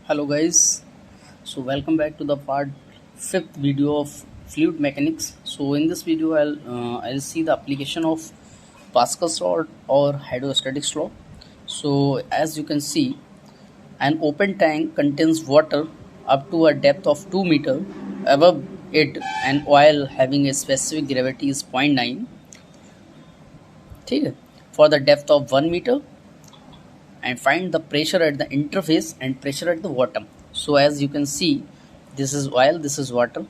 Hello guys, so welcome back to the part fifth video of fluid mechanics. So in this video I'll see the application of Pascal's law or hydrostatics law. So as you can see, an open tank contains water up to a depth of 2 meter. Above it, an oil having a specific gravity is 0.9. ठीक है, for the depth of 1 meter, and find the pressure at the interface and pressure at the bottom. So as you can see, this is oil, this is water.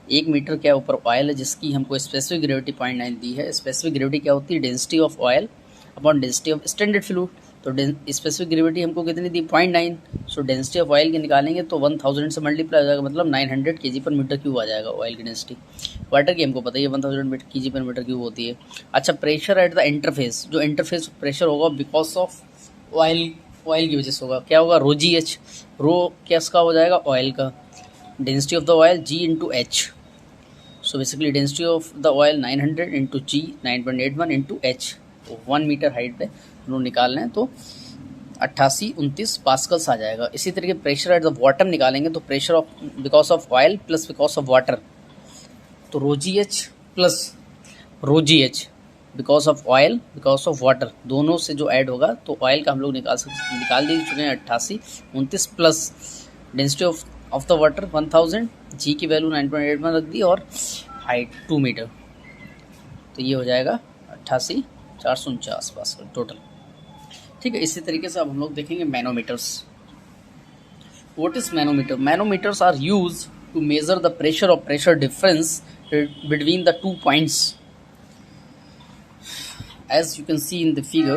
1 metre क्या ऊपर oil है जिसकी हमको specific gravity 0.9 दी है. Specific gravity क्या होती है? Density of oil upon density of standard fluid. तो स्पेसिफिक ग्रेविटी हमको कितनी दी? 0.9. सो डेंसिटी ऑफ ऑयल की निकालेंगे तो 1000 से मल्टीप्लाई हो जाएगा, मतलब 900 kg पर मीटर क्यूब आ जाएगा ऑयल की डेंसिटी. वाटर की हमको पता ही है 1000 kg पर मीटर क्यूब होती है. अच्छा, प्रेशर एट द इंटरफेस, जो इंटरफेस प्रेशर होगा बिकॉज ऑफ ऑयल की वजह से होगा. क्या होगा? रो जी एच. रो किसका हो जाएगा? ऑयल का. Density of the oil G into H. So basically density of the oil 900 into G 9.81 into H. तो 1 मीटर हाइट पे हम लोग निकाल रहे हैं तो 8829 पास्कल्स आ जाएगा. इसी तरीके प्रेशर एट द बॉटम निकालेंगे तो pressure of because of oil plus because of water, तो rho g h plus rho g h because of oil because of water, दोनों से जो ऐड होगा तो ऑयल का हम लोग निकाल दे चुके हैं 8829 plus density of the water 1000, जी की वैल्यू 9.81 रख दी और हाइट 2 मीटर. तो ये हो जाएगा 88,449 पास्कल टोटल. ठीक है, इसी तरीके से अब हम लोग देखेंगे manometers. What is manometer? Manometers are use to measure the pressure और pressure difference between the 2 points. As you can see in the figure,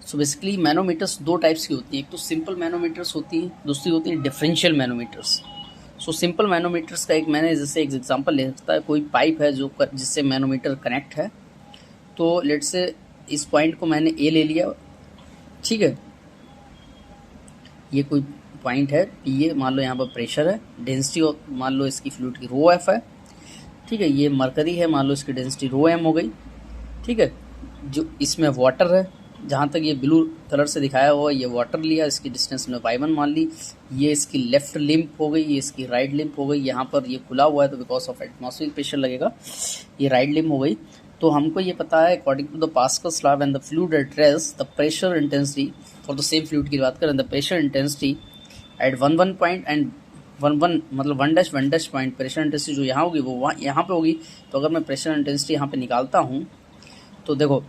so basically manometers दो टाइप्स की होती हैं. एक तो सिंपल मैनोमीटर्स होती हैं, दूसरी होती है differential manometers. So simple manometers का मैंने जैसे एक एग्जांपल ले सकता है. कोई पाइप है जो जिससे मैनोमीटर कनेक्ट है. तो लेट से इस पॉइंट को मैंने ए ले लिया, ठीक है. ये कोई पॉइंट है पी ए, मान लो यहाँ पर प्रेशर है, डेंसिटी मान लो इसकी फ्लूइड की रो एफ है, ठीक है. ये मरकरी है, मान लो इसकी डेंसिटी रो एम हो गई, ठीक है. जो इसमें वाटर है, जहाँ तक ये ब्लू कलर से दिखाया हुआ ये वाटर लिया, इसकी डिस्टेंस में y1 मान ली. ये इसकी लेफ्ट लिम्प हो गई, ये इसकी राइट लिम्प हो गई. यहाँ पर ये खुला हुआ है तो बिकॉज ऑफ एटमॉस्फेरिक प्रेशर लगेगा, ये राइट लिम्प हो गई. तो हमको ये पता है according to the Pascal's law when the fluid at rest the pressure intensity for the same fluid की बात करें, the pressure intensity at 1 point and 1 मतलब 1 पॉइंट प्रेशर इंटेंसिटी जो यहाँ होगी वो यहाँ पे होगी. तो अगर मैं प्रेशर इंटेंसिटी यहाँ पे निकालता हूँ तो देखो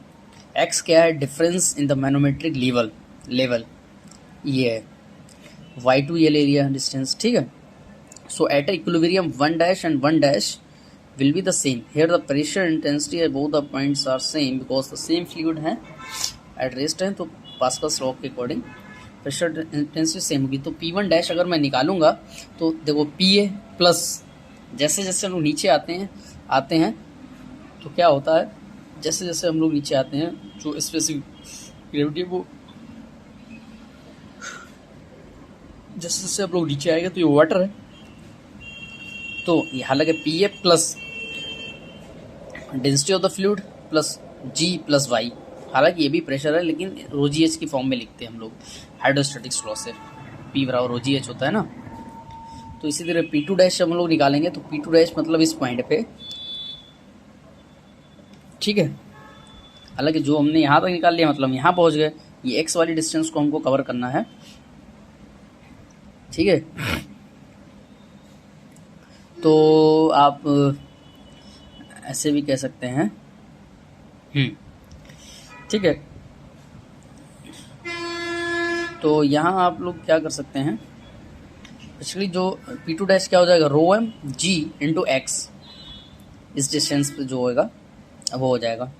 x क्या है? Difference in the manometric level ये है. y2 ये ले लिया डिस्टेंस, ठीक है. So at equilibrium 1 and 1 will be the same. Here the pressure intensity at both the points are same because the same fluid है एट रेस्ट है. तो पास्कल्स लॉ के अकॉर्डिंग प्रेशर इंटेंसिटी सेम होगी. तो P1 अगर मैं निकालूंगा तो देखो PA प्लस, जैसे जैसे हम लोग नीचे आते हैं तो क्या होता है? जैसे जैसे हम लोग नीचे आते हैं जो स्पेसिफिक ग्रेविटी वो जैसे जैसे हम लोग नीचे आएंगे तो ये वाटर है. तो ये हालांकि PA plus density of the fluid plus G plus Y, हालांकि ये भी प्रेशर है लेकिन रो जी एच की फॉर्म में लिखते हैं हम लोग हाइड्रोस्टैटिक्स लॉ से. P बराबर रो जी एच होता है ना. तो इसी तरह P2 हम लोग निकालेंगे तो P2 मतलब इस पॉइंट पे, ठीक है. हालांकि जो हमने यहाँ तक निकाल लिया मतलब यहाँ पहुँच गए. ये x वाली डिस्टेंस को हमको कवर करना है, ठीक है. तो आप ऐसे भी कह सकते हैं, ठीक है. तो यहाँ आप लोग क्या कर सकते हैं? एक्चुअली जो P2 क्या हो जाएगा? रो एम जी इंटू एक्स, इस डिस्टेंस पे जो होएगा वो हो जाएगा,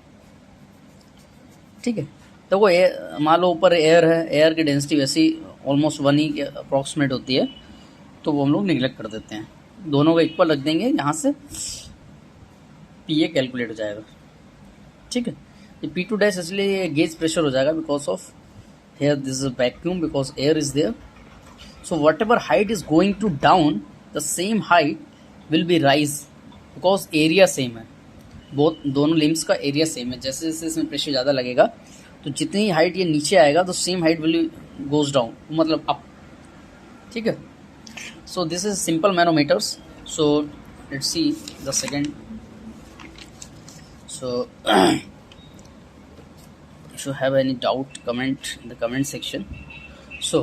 ठीक है. तो वो मान लो ऊपर एयर है, एयर की डेंसिटी वैसे ही ऑलमोस्ट 1 ही अप्रॉक्सीमेट होती है, तो वो हम लोग निगलेक्ट कर देते हैं. दोनों को इक्वल रख देंगे, यहाँ से PA कैलकुलेट हो जाएगा, ठीक है. ये P2 इसलिए गेज प्रेशर हो जाएगा because of here this is vacuum because air is there. So whatever height is going to down the same height will be rise because area same है. दोनों लिम्स का area same है. जैसे जैसे इसमें pressure ज़्यादा लगेगा तो जितनी हाइट ये नीचे आएगा तो same height will goes down, मतलब अप. ठीक है। So this is simple manometers. So let's see the second. So if you have any doubt, comment in the comment section. So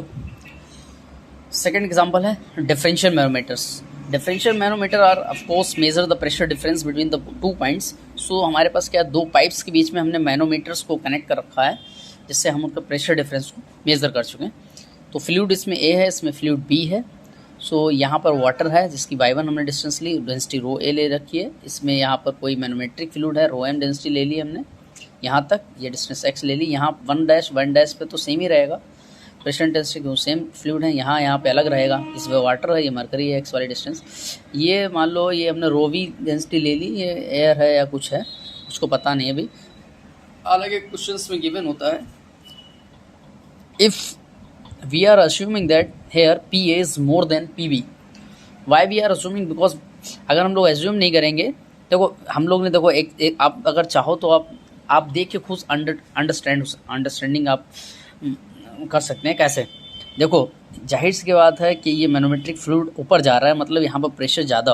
second example है differential manometers. Differential manometer are of course measure the pressure difference between the 2 points. So हमारे पास क्या 2 pipes के बीच में हमने manometers को connect कर रखा है, जिससे हम उनका प्रेशर डिफरेंस को मेज़र कर चुके हैं। तो फ्लूइड इसमें ए है, इसमें फ्लूइड बी है। सो यहाँ पर वाटर है जिसकी y1 हमने डिस्टेंस ली, डेंसिटी रो ए ले रखी है। इसमें यहाँ पर कोई मैनोमेट्रिक फ्लूइड है, रो एम डेंसिटी ले ली हमने यहाँ तक, ये डिस्टेंस x ले ली। यहाँ 1 पे तो सेम ही रहेगा, प्रेशर इंटेंसिटी तो सेम फ्लूइड है। यहाँ पे अलग रहेगा, इसमें वाटर है, ये मरकरी है, x वाली डिस्टेंस। ये मान लो ये हमने रो वी डेंसिटी ले ली, ये एयर है या कुछ है, उसको पता नहीं है अभी, हालांकि क्वेश्चंस में गिवन होता है। If we are assuming that here P A is more than P B, why we are assuming, because अगर हम लोग एज्यूम नहीं करेंगे, देखो हम लोग ने देखो एक आप अगर चाहो तो आप देख के खुद अंडरस्टैंडिंग आप कर सकते हैं। कैसे? देखो जाहिर सी बात है कि ये मैनोमेट्रिक फ्लूइड ऊपर जा रहा है, मतलब यहाँ पर प्रेशर ज़्यादा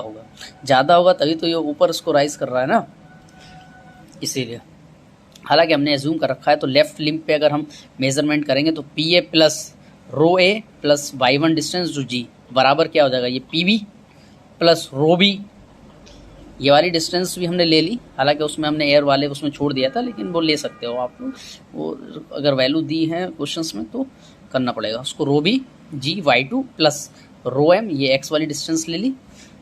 होगा तभी तो ये ऊपर इसको राइज कर रहा है ना, इसीलिए। हालांकि हमने एज्यूम कर रखा है, तो लेफ्ट लिम्ब पे अगर हम मेजरमेंट करेंगे तो P A plus rho A plus y1 distance जो जी बराबर क्या हो जाएगा, ये P B plus rho B, ये वाली डिस्टेंस भी हमने ले ली। हालांकि उसमें हमने एयर वाले उसमें छोड़ दिया था, लेकिन वो ले सकते हो आप, वो अगर वैल्यू दी है क्वेश्चंस में तो करना पड़ेगा उसको। Rho B G y2 plus rho M, ये x वाली डिस्टेंस ले ली,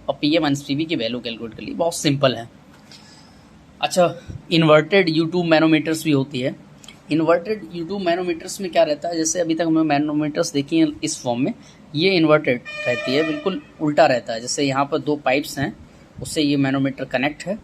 और P A minus P B की वैल्यू कैलकुलेट कर ली। बहुत सिंपल है। अच्छा, इन्वर्टेड U2 मैनोमीटर्स भी होती है। इन्वर्टेड U2 मैनोमीटर्स में क्या रहता है, जैसे अभी तक हमने मैनोमीटर्स देखी हैं इस फॉर्म में, ये इन्वर्टेड रहती है, बिल्कुल उल्टा रहता है। जैसे यहाँ पर 2 पाइप्स हैं, उससे ये मैनोमीटर कनेक्ट है।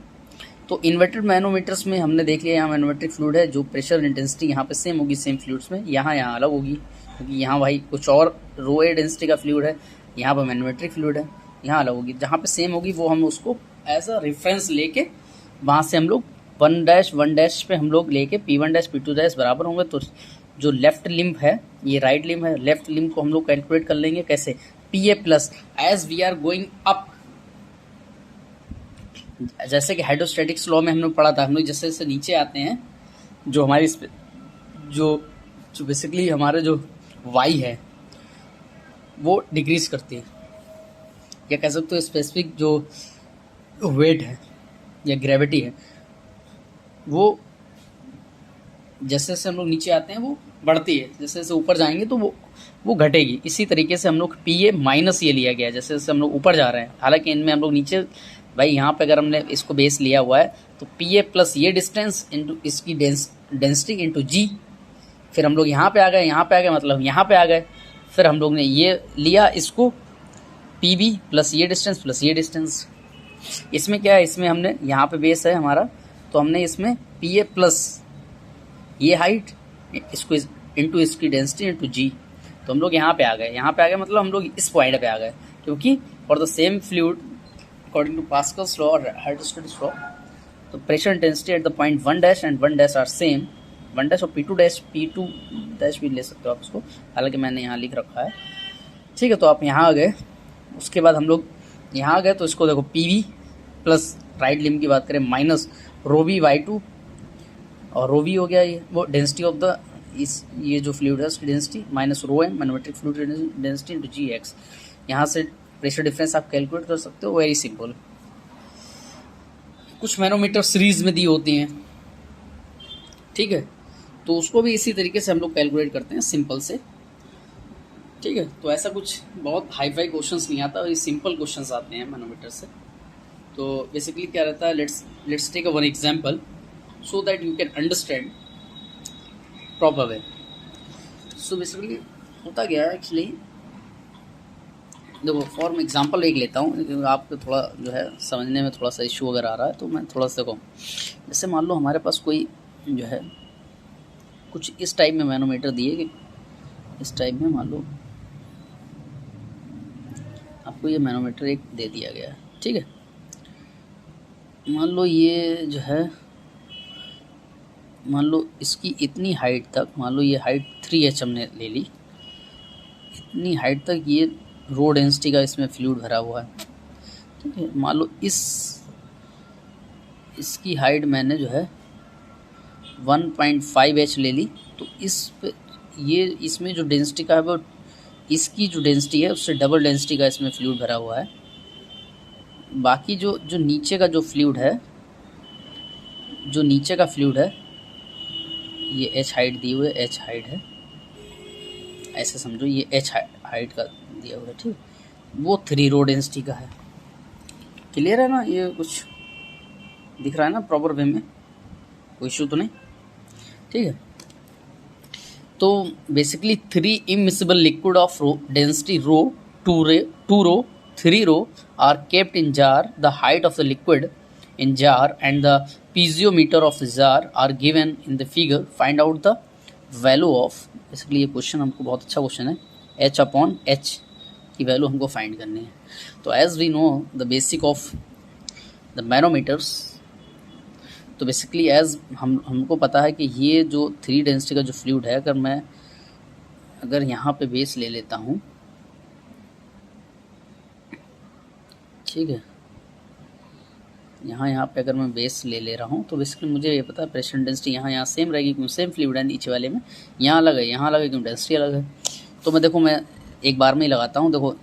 तो इन्वर्टेड मैनोमीटर्स में हमने देख लिया, यहाँ मैनोमेट्रिक फ्लूइड है, जो प्रेशर इंटेंसिटी यहाँ पे सेम होगी सेम फ्लूइड्स में, यहाँ अलग होगी, क्योंकि यहाँ भाई कुछ और रो ए डेंसिटी का फ्लूइड है, यहाँ पर मैनोमेट्रिक फ्लूइड है, यहाँ अलग होगी। जहाँ पे सेम होगी वो हम उसको एज अ रेफरेंस लेके वहाँ से हम लोग 1 पे हम लोग लेके P1 P2 बराबर होंगे। तो जो लेफ्ट लिम्ब है, ये राइट लिम्ब है, लेफ्ट लिम्ब को हम लोग कैलकुलेट कर लेंगे कैसे, P A plus as we are going up, जैसे कि हाइड्रोस्टैटिक्स लॉ में हमने पढ़ा था, हम लोग जैसे जैसे नीचे आते हैं, जो हमारी जो बेसिकली हमारे जो वाई है वो डिक्रीज करती है, या कह सकते हो स्पेसिफिक जो वेट है या ग्रेविटी है, वो जैसे जैसे हम लोग नीचे आते हैं वो बढ़ती है, जैसे जैसे ऊपर जाएंगे तो वो घटेगी। इसी तरीके से हम लोग पी ए माइनस ये लिया गया, जैसे जैसे हम लोग ऊपर जा रहे हैं। हालांकि इनमें हम लोग नीचे, भाई यहाँ पे अगर हमने इसको बेस लिया हुआ है तो पी ए प्लस ये डिस्टेंस इंटू इसकी डेंसिटी इंटू जी, फिर हम लोग यहाँ पे आ गए मतलब यहाँ पे आ गए, फिर हम लोग ने ये लिया इसको पी बी प्लस ये डिस्टेंस। इसमें क्या है, इसमें हमने यहाँ पे बेस है हमारा, तो हमने इसमें पी ए प्लस ये हाइट इसको इंटू इसकी डेंसिटी इंटू जी, तो हम लोग यहाँ पे आ गए मतलब हम लोग इस पॉइंट पे आ गए, क्योंकि for the same fluid according to Pascal's law और हाइड्रोस्टैटिक्स लॉ, तो pressure intensity at the point 1 and 1 are same. 1 और P2 भी ले सकते हो आप उसको, हालांकि मैंने यहाँ लिख रखा है। ठीक है, तो आप यहाँ आ गए, उसके बाद हम लोग यहाँ आ गए, तो इसको देखो P V plus right limb की बात करें माइनस रो वी y2, और रो वी हो गया ये वो डेंसिटी ऑफ द ये जो फ्लूइड है उसकी density, minus rho m manometric fluid density into g x. यहाँ से प्रेशर डिफरेंस आप कैलकुलेट कर सकते हो, वेरी सिंपल। कुछ मैनोमीटर सीरीज में दी होती हैं, ठीक है, तो उसको भी इसी तरीके से हम लोग कैलकुलेट करते हैं सिंपल से। ठीक है, तो ऐसा कुछ बहुत हाई फाई क्वेश्चंस नहीं आता, ये सिंपल क्वेश्चंस आते हैं मैनोमीटर से। तो बेसिकली क्या रहता है, let's take a one example so that you can understand proper way. So basically होता क्या है एक्चुअली, देखो फॉर एग्जांपल एक लेता हूँ, क्योंकि आपको थोड़ा जो है समझने में थोड़ा सा इशू अगर आ रहा है, तो मैं थोड़ा सा देखो, जैसे मान लो हमारे पास कोई जो है कुछ इस टाइप में मैनोमीटर दिए कि इस टाइप में मान लो आपको ये मैनोमीटर एक दे दिया गया है। ठीक है, मान लो ये जो है, मान लो इसकी इतनी हाइट तक, मान लो ये हाइट 3h हमने ले ली, इतनी हाइट तक ये रो डेंसिटी का इसमें फ्लूइड भरा हुआ है। ठीक है, मान लो इसकी हाइट मैंने जो है 1.5 ले ली, तो इसमें जो डेंसिटी का है वो इसकी जो डेंसिटी है उससे डबल डेंसिटी का इसमें फ्लूइड भरा हुआ है। बाकी जो नीचे का जो फ्लूइड है, ये h हाइट दी हुई है, h हाइट है, ऐसे समझो ये h हाइट का दिया हुआ है। ठीक, वो 3 रो डेंसिटी का है। क्लियर है ना? ये कुछ दिख रहा है ना प्रॉपर वे में? कोई इशू तो नहीं? ठीक है, तो basically 3 immiscible liquid of density rho 2 rho 3 rho are kept in jar. The height of the liquid in jar and the piezometer of the jar are given in the figure. Find out the value of, basically ये question हमको बहुत अच्छा question है, h/h की value हमको find करनी है। तो as we know the basic of the manometers, तो बेसिकली एज हमको पता है कि ये जो 3 डेंसिटी का जो फ्लूइड है, अगर यहाँ पे बेस ले लेता हूँ, ठीक है, यहाँ पे अगर मैं बेस ले रहा हूँ, तो बेसिकली मुझे ये पता है प्रेशर डेंसिटी यहाँ सेम रहेगी, क्योंकि सेम फ्लूइड है नीचे वाले में, यहाँ अलग है, क्योंकि डेंसिटी अलग है। तो मैं एक बार में ही लगाता हूँ। देखो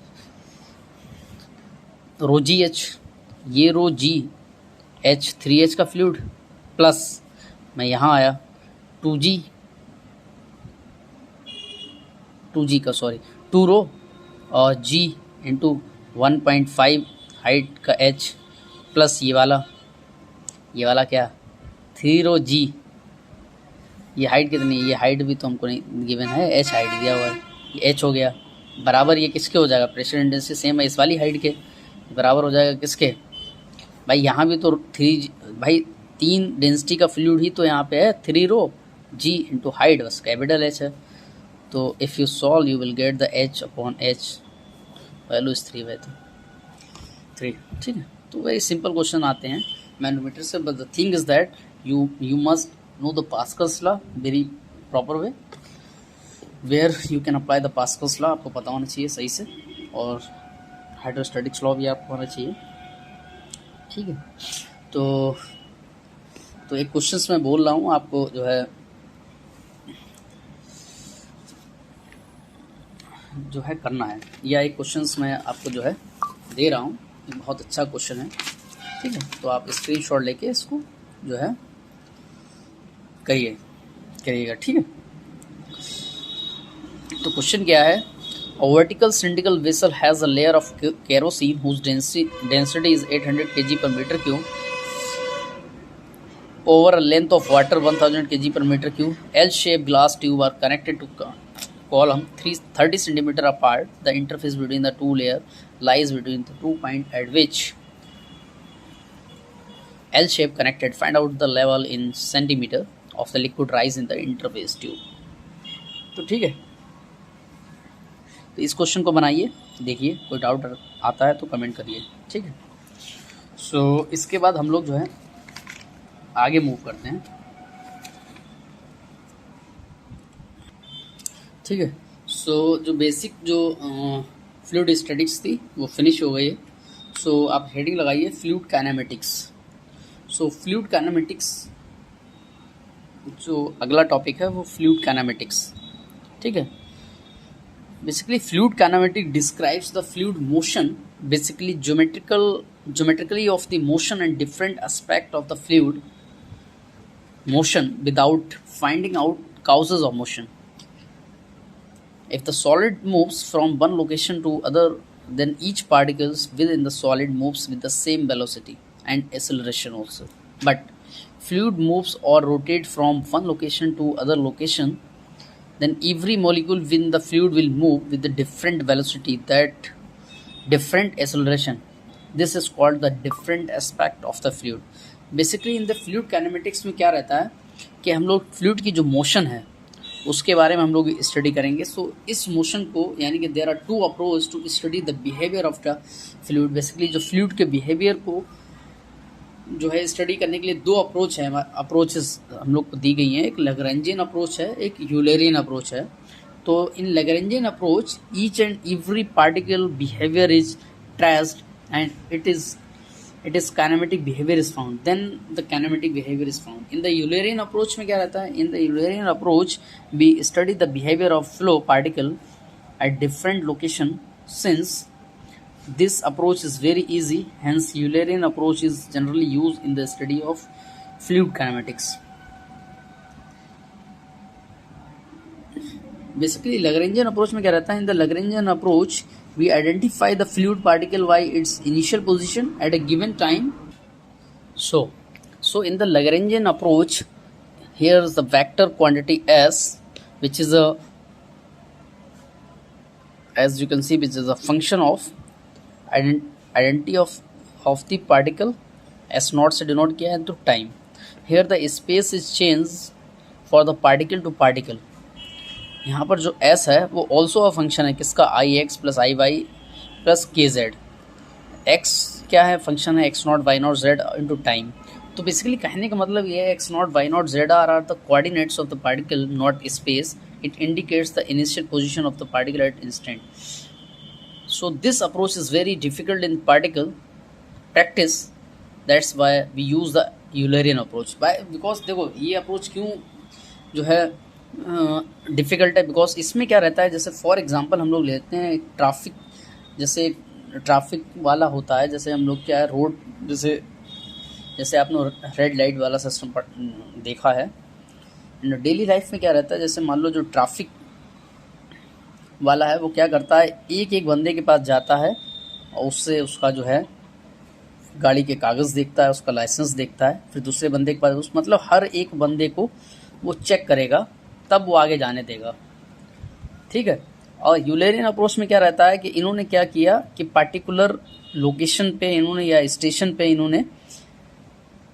रो जी एच, ये रो जी एच 3H का फ्लूइड, प्लस मैं यहाँ आया 2 रो और G इंटू 1.5 हाइट का H, प्लस ये वाला क्या 3 रो G, ये हाइट कितनी है? ये हाइट भी तो हमको नहीं गिवन है, H हाइट दिया हुआ है, ये H हो गया बराबर, ये किसके हो जाएगा? प्रेशर इंटेंसिटी सेम है इस वाली हाइट के, बराबर हो जाएगा किसके भाई? यहाँ भी तो 3 डेंसिटी का फ्लूइड ही तो यहाँ पे है, 3 रो G इंटू हाइट, बस कैपिटल H है। तो if you solve you will get the h/h, value is 3/3। ठीक है, तो वही सिंपल क्वेश्चन आते हैं मैनोमीटर से, but the thing is that you must know the Pascal's law very proper way, where you can apply the Pascal's law, आपको पता होना चाहिए सही से, और हाइड्रोस्टैटिक्स लॉ भी आपको होना चाहिए। ठीक है, तो एक क्वेश्चंस मैं बोल रहा हूँ आपको, जो है करना है, या एक क्वेश्चंस मैं आपको जो है दे रहा हूँ, बहुत अच्छा क्वेश्चन है। ठीक है, तो आप स्क्रीनशॉट लेके इसको जो है करिएगा। ठीक है, तो क्वेश्चन क्या है? A vertical cylindrical vessel has a layer of kerosene whose density is 800 kg per meter cube over a length of water 1000 kg per meter cube. L-shaped glass tube are connected to column 30 cm apart. The interface between the two layers lies between the 2 points at which L-shape connected. Find out the level in centimeter of the liquid rise in the interface tube. तो ठीक है, तो इस question को बनाइए, देखिए कोई doubt आता है तो कमेंट करिए। ठीक है, सो इसके बाद हम लोग जो है आगे मूव करते हैं। ठीक है, सो जो बेसिक जो फ्लूइड स्टैटिक्स थी वो फिनिश हो गई है। सो आप हेडिंग लगाइए फ्लूइड काइनेमेटिक्स। सो फ्लूइड काइनेमेटिक्स जो अगला टॉपिक है वो फ्लूइड काइनेमेटिक्स। ठीक है, basically fluid kinematic describes the fluid motion, basically geometrically of the motion and different aspect of the fluid motion without finding out causes of motion. If the solid moves from one location to other, then each particles within the solid moves with the same velocity and acceleration also. But fluid moves or rotate from one location to other location, then every molecule within the fluid will move with a different velocity, that different acceleration. This is called the different aspect of the fluid. Basically in the fluid kinematics में क्या रहता है कि हम लोग fluid की जो motion है उसके बारे में हम लोग स्टडी करेंगे। सो इस मोशन को, यानी कि there are 2 approach to study the behaviour of the fluid. Basically जो फ्लूइड के बिहेवियर को जो है स्टडी करने के लिए 2 अप्रोचेस हम लोग को दी गई हैं। एक लैग्रेंजियन अप्रोच है, एक यूलरियन अप्रोच है। तो तो in Lagrangian approach each and every particle behavior is traced and it is kinematic behavior is found, then the kinematic behavior is found. In the Eulerian approach में क्या रहता है? In the Eulerian approach we study the behavior of flow particle at different location. Since this approach is very easy, hence Eulerian approach is generally used in the study of fluid kinematics. Basically Lagrangian approach में क्या रहता है? In the Lagrangian approach we identify the fluid particle by its initial position at a given time. So in the Lagrangian approach, here is the vector quantity S, which is a, as you can see, which is a function of identity of the particle. S naught से denote किया है तो time. Here the space is changed for the particle to particle. यहाँ पर जो s है वो also a function है किसका? आई एक्स प्लस आई वाई प्लस के जेड. एक्स क्या है? फंक्शन है x not Y not Z into time. तो बेसिकली कहने का मतलब ये है x not Y not Z are the coordinates of the particle not space. It indicates the initial position of the particle at instant. So this approach is very difficult in particle practice. That's why we use the यूलरियन approach. Because देखो ये approach क्यों जो है difficult है, because इसमें क्या रहता है, जैसे फॉर एग्जांपल हम लोग लेते हैं ट्रैफिक, जैसे ट्रैफिक वाला होता है, जैसे हम लोग क्या है रोड, जैसे आपने रेड लाइट वाला सिस्टम पर देखा है. डेली लाइफ में क्या रहता है, जैसे मान लो जो ट्रैफिक वाला है वो क्या करता है, एक एक बंदे के पास जाता है और उससे उसका जो है गाड़ी के कागज़ देखता है, उसका लाइसेंस देखता है, फिर दूसरे बंदे के पास मतलब हर एक बंदे को वो चेक करेगा तब वो आगे जाने देगा. ठीक है. और यूलेरियन अप्रोच में क्या रहता है कि इन्होंने क्या किया कि पार्टिकुलर लोकेशन पे इन्होंने या स्टेशन पे इन्होंने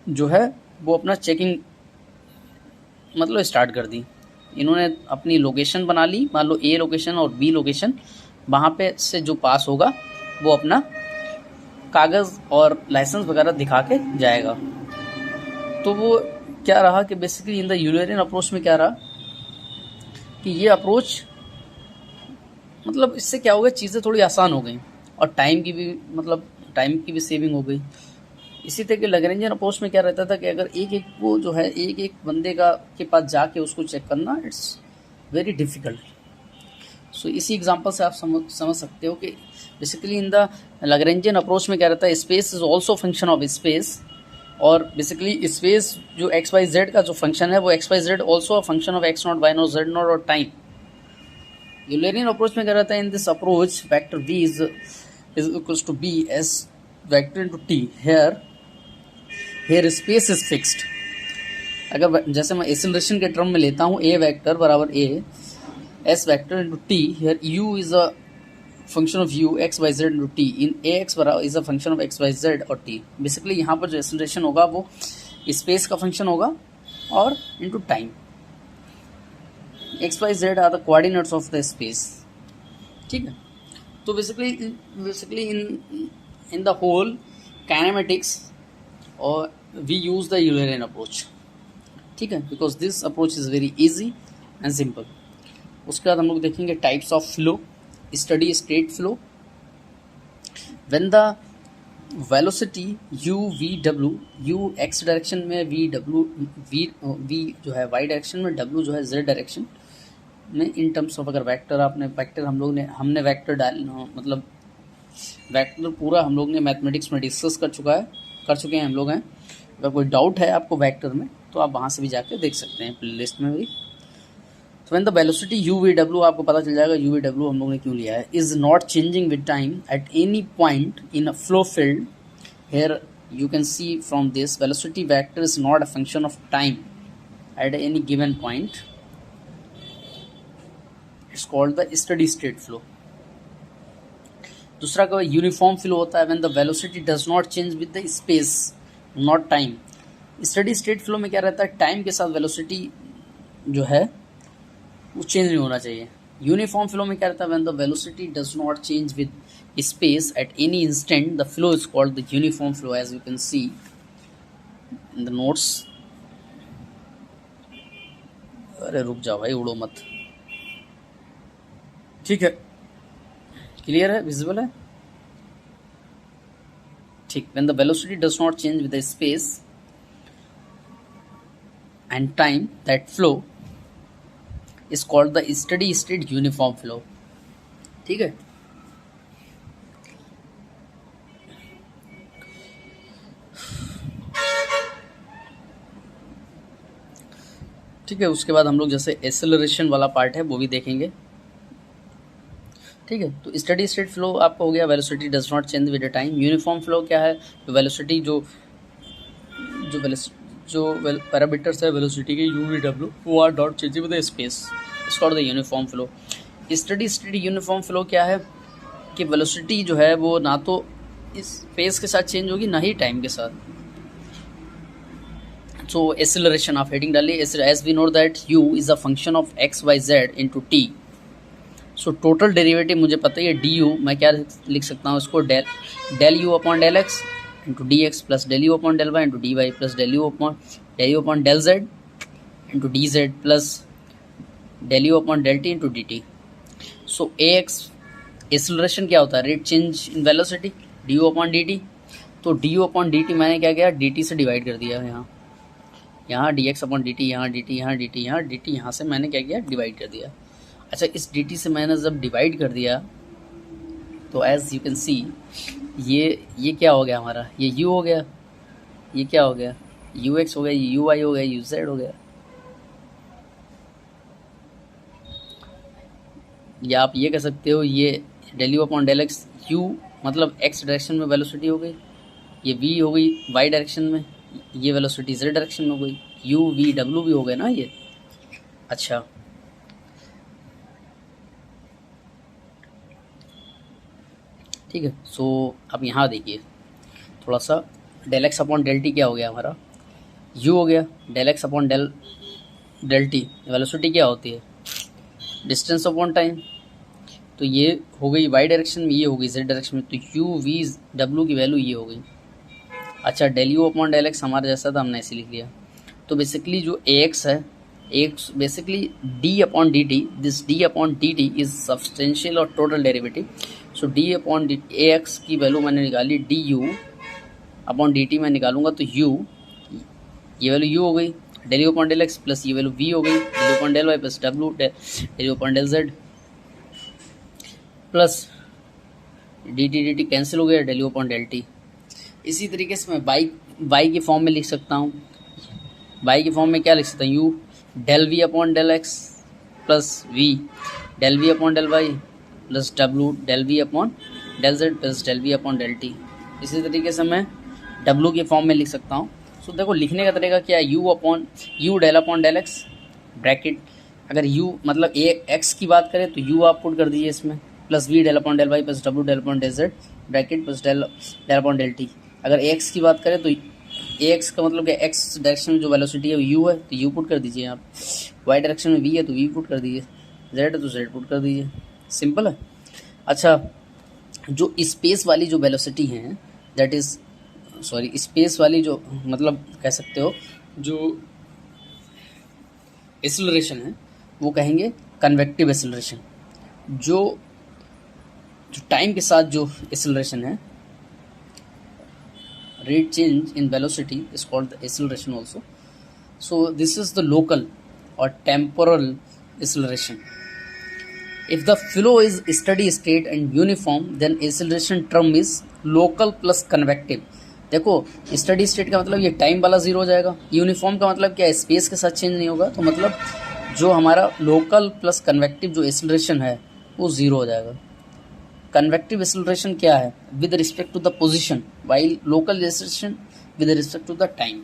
जो है वो अपना चेकिंग मतलब स्टार्ट कर दी. इन्होंने अपनी लोकेशन बना ली, मान लो ए लोकेशन और बी लोकेशन, वहाँ पे से जो पास होगा वो अपना कागज़ और लाइसेंस वगैरह दिखा के जाएगा. तो वो क्या रहा कि basically in the Eulerian approach में क्या रहा कि ये अप्रोच मतलब इससे क्या हो गया, चीज़ें थोड़ी आसान हो गई और टाइम की भी सेविंग हो गई. इसी तरह के लैग्रेंजियन अप्रोच में क्या रहता था कि अगर एक एक वो जो है एक एक बंदे के पास जाके उसको चेक करना, इट्स वेरी डिफ़िकल्ट. सो इसी एग्जांपल से आप समझ सकते हो कि basically in the Lagrangian approach में क्या रहता है, space is also function of space. और बेसिकली स्पेस जो एक्स वाई जेड का जो फंक्शन है वो X Y Z also a function of X not Y not Z not और टाइम. यूलेरियन अप्रोच में क्या रहता है, in this approach vector v is equals to b S vector into t. Here space is fixed. अगर जैसे मैं acceleration के term में लेता हूँ a वेक्टर बराबर a s vector into t. Here u is a function of u x y z into t. In ax बराबर is a function of x y z और t. बेसिकली यहाँ पर जो acceleration होगा वो space का function होगा और into time. x y z are the coordinates of the space. ठीक है. तो basically in the whole kinematics और we use the Eulerian approach. ठीक है, because this approach is very easy and simple. उसके बाद हम लोग देखेंगे types of flow. Study straight flow. When the velocity u v w, u x direction में v w v जो है y डायरेक्शन में, w जो है z डायरेक्शन में, इन टर्म्स ऑफ अगर वेक्टर हमने वेक्टर मतलब वेक्टर पूरा हम लोग ने मैथमेटिक्स में डिस्कस कर चुके हैं हम लोग हैं. अगर कोई डाउट है आपको वेक्टर में तो आप वहाँ से भी जाकर देख सकते हैं प्लेलिस्ट में भी. तो when the velocity you v W, आपको पता चल जाएगा यू वी डब्ल्यू हम लोग ने क्यों लिया है, is not changing with time at any point in a flow field. Here you can see from this velocity vector is not a function of time at any given point. It's called the steady state flow. दूसरा का uniform flow होता है when the velocity does not change with the space not time. Steady state flow में क्या रहता है, time के साथ वेलोसिटी जो है वो चेंज नहीं होना चाहिए. यूनिफॉर्म फ्लो में क्या रहता है, when the velocity does not change with space at any instant the flow is called the uniform flow. As you can see in the notes. अरे रुक जाओ भाई, उड़ो मत. ठीक है, क्लियर है, विजिबल है, ठीक। When the velocity does not change with the space and time, that flow is called the steady state uniform flow. ठीक है, ठीक है। उसके बाद हम लोग जैसे एक्सेलरेशन वाला पार्ट है वो भी देखेंगे। ठीक है, तो स्टेडी स्टेट फ्लो आपका हो गया, velocity does not change with the time. Uniform flow क्या है, तो वेलोसिटी जो पैरामीटर्स है वेलोसिटी के यू वी डब्ल्यू वो R dot change with the space, it's called the uniform flow. Steady state uniform flow क्या है कि वेलोसिटी जो है वो ना तो स्पेस के साथ चेंज होगी ना ही टाइम के साथ। So acceleration of heading डालिए, as we know that u is a function of x y z into t। so total derivative मुझे पता ही है du, मैं क्या लिख सकता हूँ इसको, del u upon del x into d x plus del u upon del y into d y plus del u upon del z into d z plus del u upon del t into d t. So ए x acceleration क्या होता है, rate change in velocity d u upon d t. तो d u upon d t मैंने क्या किया, D T से divide कर दिया, यहाँ D x upon d T, यहाँ डी टी, यहाँ डी टी, यहाँ डी टी, यहाँ से मैंने क्या किया, डिवाइड कर दिया। अच्छा, इस डी टी से मैंने जब डिवाइड कर दिया तो एज यू कैन सी ये क्या हो गया हमारा, ये यू हो गया, ये क्या हो गया, यू एक्स हो गया, ये यू वाई हो गया, यू जेड हो गया। या आप ये कह सकते हो ये del u upon del x, u मतलब एक्स डायरेक्शन में वेलोसिटी हो गई, ये वी हो गई वाई डायरेक्शन में, ये वेलोसिटी जेड डायरेक्शन में हो गई, यू वी डब्ल्यू भी हो गए ना ये। अच्छा, ठीक है। सो अब यहाँ देखिए थोड़ा सा, del x upon del t क्या हो गया हमारा, यू हो गया, del x upon del t velocity क्या होती है, डिस्टेंस अपॉन टाइम। तो ये हो गई वाई डायरेक्शन में, ये हो गई जेड डायरेक्शन में, तो यू वी डब्ल्यू की वैल्यू ये हो गई। अच्छा, del u upon del x हमारा जैसा था, हमने ऐसे लिख लिया। तो बेसिकली जो ए एक्स है, x basically d upon d t, this d upon d t is substantial और total derivative. So d upon d a x की वैल्यू मैंने निकाली, d u upon d t मैं निकालूंगा तो यू, ये वैल्यू यू हो गई, del u upon del x plus ये वैल्यू वी हो गई, del u upon del y plus डब्ल्यू del u upon del z plus d t cancel हो गया, del u upon del t. इसी तरीके से मैं बाई की फॉर्म में लिख सकता हूँ, बाई की फॉर्म में क्या लिख सकता हूँ, u del v upon del x plus v del v upon del y plus डब्ल्यू del v upon del z plus del v upon del t. इसी तरीके से मैं डब्ल्यू की फॉर्म में लिख सकता हूँ। सो देखो लिखने का तरीका क्या है, u del upon del x bracket, अगर यू मतलब ए एक्स की बात करें तो यू आप पुट कर दीजिए इसमें, plus v del upon del y plus डब्ल्यू del upon del z bracket plus del upon del t. अगर ए एक्स की बात करें तो ए एक्स का मतलब क्या, एक्स डायरेक्शन में जो वेलोसिटी है वो यू है तो यू पुट कर दीजिए आप, वाई डायरेक्शन में वी है तो वी पुट कर दीजिए, जेड है तो जेड पुट कर दीजिए, सिंपल है। अच्छा, जो स्पेस वाली जो वेलोसिटी है दैट इज स्पेस वाली जो मतलब कह सकते हो जो एक्सेलरेशन है वो कहेंगे कन्वेक्टिव एक्सेलरेशन। जो टाइम के साथ जो एक्सेलरेशन है, rate change in velocity is called the acceleration also. So this is the local or temporal acceleration. If the flow is steady state and uniform, then acceleration term is local plus convective. देखो steady state का मतलब ये time वाला zero हो जाएगा, uniform का मतलब क्या है, स्पेस के साथ चेंज नहीं होगा, तो मतलब जो हमारा लोकल प्लस कन्वेक्टिव जो एक्सेलरेशन है वो जीरो हो जाएगा। कन्वेक्टिव एक्सेलरेशन क्या है, with respect to the position, while local acceleration with respect to the time.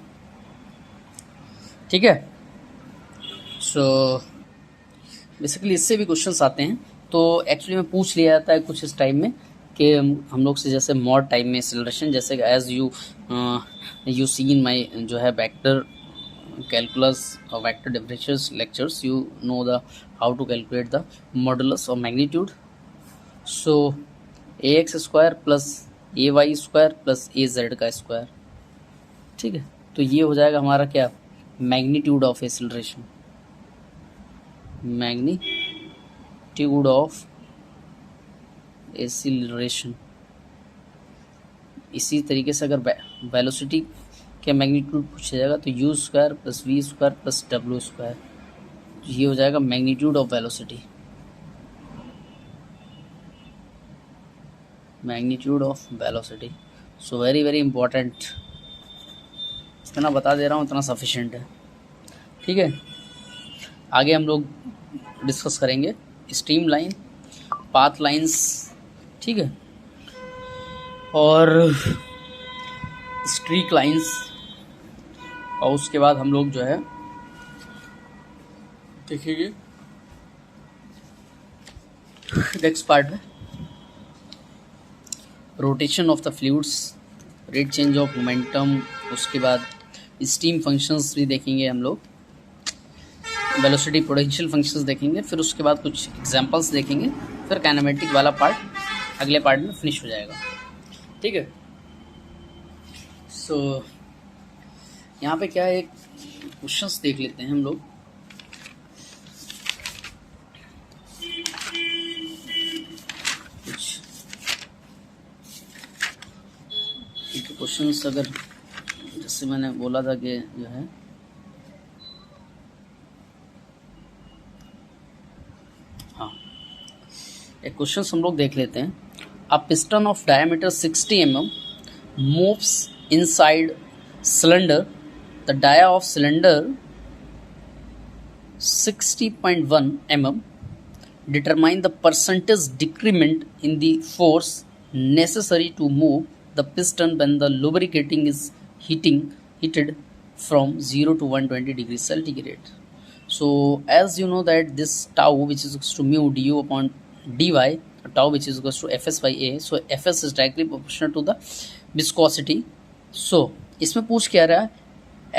ठीक है, सो बेसिकली इससे भी क्वेश्चंस आते हैं। तो एक्चुअली में पूछ लिया जाता है कुछ इस टाइम में कि हम लोग से जैसे मोर टाइम में एक्सेलरेशन, जैसे as you see in my जो है वेक्टर कैलकुलस और vector differentials lectures, you know the how to calculate the modulus of magnitude. So A X square plus A Y square plus A Z का square, ठीक है। तो ये हो जाएगा हमारा क्या, magnitude of acceleration, magnitude of acceleration. इसी तरीके से अगर वेलोसिटी के मैग्नीट्यूड पूछा जाएगा तो u square plus V square plus W square, ये हो जाएगा magnitude of velocity. Magnitude of velocity, so very very important. इतना बता दे रहा हूँ, इतना सफिशिएंट है। ठीक है, आगे हम लोग डिस्कस करेंगे स्ट्रीम लाइन, पाथ लाइंस, ठीक है, और स्ट्रीक लाइंस, और उसके बाद हम लोग जो है देखेंगे नेक्स्ट पार्ट में rotation of the fluids, rate change of momentum, उसके बाद स्टीम फंक्शंस भी देखेंगे हम लोग, वेलोसिटी पोटेंशियल फंक्शंस देखेंगे, फिर उसके बाद कुछ एग्जांपल्स देखेंगे, फिर काइनेमेटिक वाला पार्ट अगले पार्ट में फिनिश हो जाएगा। ठीक है, सो यहाँ पे क्या है, एक क्वेश्चंस देख लेते हैं हम लोग। कुछ क्वेश्चंस, अगर जैसे मैंने बोला था कि जो है एक क्वेश्चन हम लोग देख लेते हैं। A piston of diameter 60 mm moves inside cylinder, the dia of cylinder 60.1 mm, determine the percentage decrement in the force necessary to move the piston when the lubricating is heated from 0 to 120 degrees centigrade. So as you know that this tau which is equals to mu du upon dy, tau which is equals to fs by a, so fs is directly proportional to the viscosity. So इसमें पूछ क्या रहा है,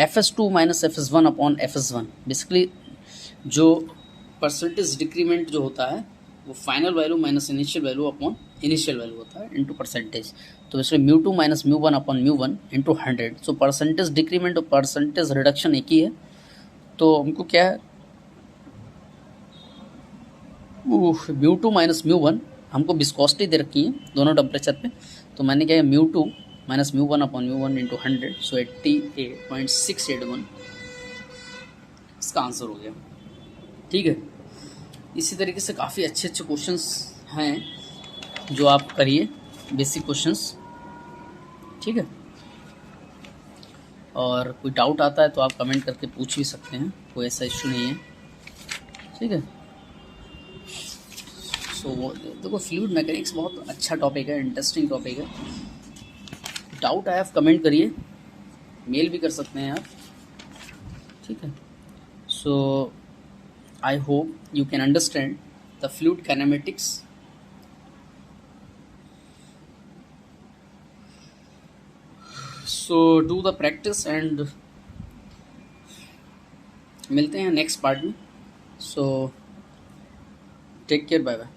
fs2 minus fs1 upon fs1, basically जो percentage decrement जो होता है वो final value minus initial value upon initial value होता है इनटू परसेंटेज। तो इसमें mu two minus mu one upon mu one into 100। So percentage decrement और परसेंटेज रिडक्शन एक ही है। तो हमको क्या है, mu two minus mu one हमको विस्कोसिटी दे रखी है दोनों टेम्परेचर पे, तो मैंने क्या है mu two minus mu one upon mu one into 100, सो 88.681 इसका आंसर हो गया। ठीक है, इसी तरीके से काफ़ी अच्छे अच्छे क्वेश्चंस हैं जो आप करिए, बेसिक क्वेश्चंस। ठीक है, और कोई डाउट आता है तो आप कमेंट करके पूछ भी सकते हैं, कोई ऐसा इशू नहीं है। ठीक है, सो देखो फ्लूइड मैकेनिक्स बहुत अच्छा टॉपिक है, इंटरेस्टिंग टॉपिक है। डाउट आए आप कमेंट करिए, मेल भी कर सकते हैं आप। ठीक है, सो I hope you can understand the fluid kinematics. So do the practice and मिलते हैं नेक्स्ट पार्ट में। So take care, bye bye.